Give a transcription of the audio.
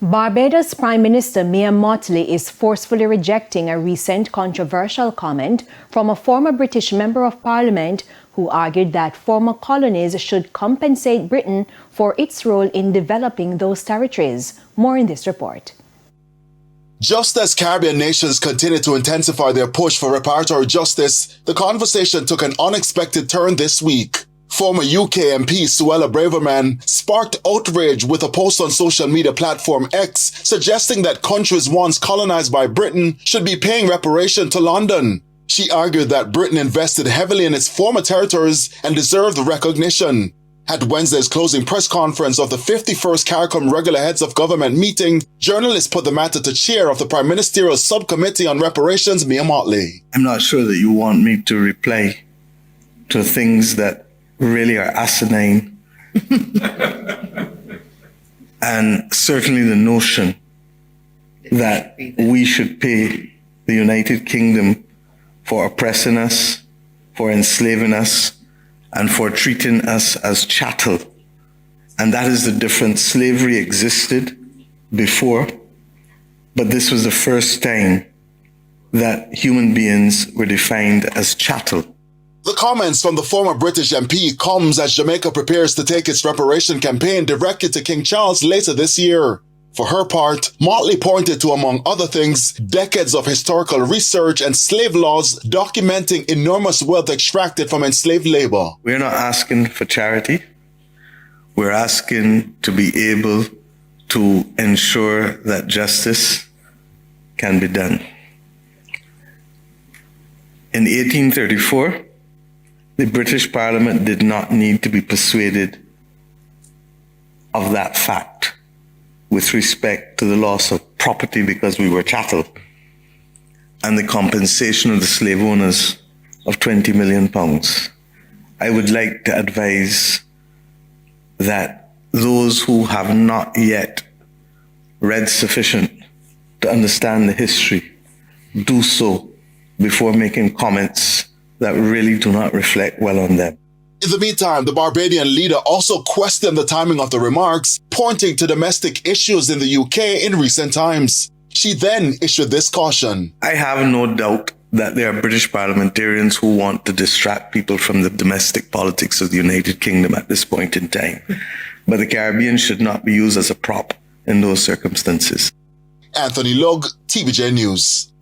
Barbados Prime Minister Mottley is forcefully rejecting a recent controversial comment from a former British Member of Parliament who argued that former colonies should compensate Britain for its role in developing those territories. More in this report. Just as Caribbean nations continue to intensify their push for reparatory justice, the conversation took an unexpected turn this week. Former UK MP Suella Braverman sparked outrage with a post on social media platform X suggesting that countries once colonized by Britain should be paying reparation to London. She argued that Britain invested heavily in its former territories and deserved recognition. At Wednesday's closing press conference of the 51st CARICOM regular heads of government meeting, journalists put the matter to chair of the Prime Ministerial Subcommittee on Reparations, Mia Mottley. I'm not sure that you want me to reply to things that really are asinine. And certainly the notion that we should pay the United Kingdom for oppressing us, for enslaving us, and for treating us as chattel. And that is the difference. Slavery existed before, but this was the first time that human beings were defined as chattel. The comments from the former British MP comes as Jamaica prepares to take its reparation campaign directed to King Charles later this year. For her part, Mottley pointed to, among other things, decades of historical research and slave laws documenting enormous wealth extracted from enslaved labor. We're not asking for charity. We're asking to be able to ensure that justice can be done. In 1834, the British Parliament did not need to be persuaded of that fact with respect to the loss of property because we were chattel and the compensation of the slave owners of £20 million. I would like to advise that those who have not yet read sufficient to understand the history do so before making comments that really do not reflect well on them. In the meantime, the Barbadian leader also questioned the timing of the remarks, pointing to domestic issues in the UK in recent times. She then issued this caution. I have no doubt that there are British parliamentarians who want to distract people from the domestic politics of the United Kingdom at this point in time. But the Caribbean should not be used as a prop in those circumstances. Anthony Lug, TVJ News.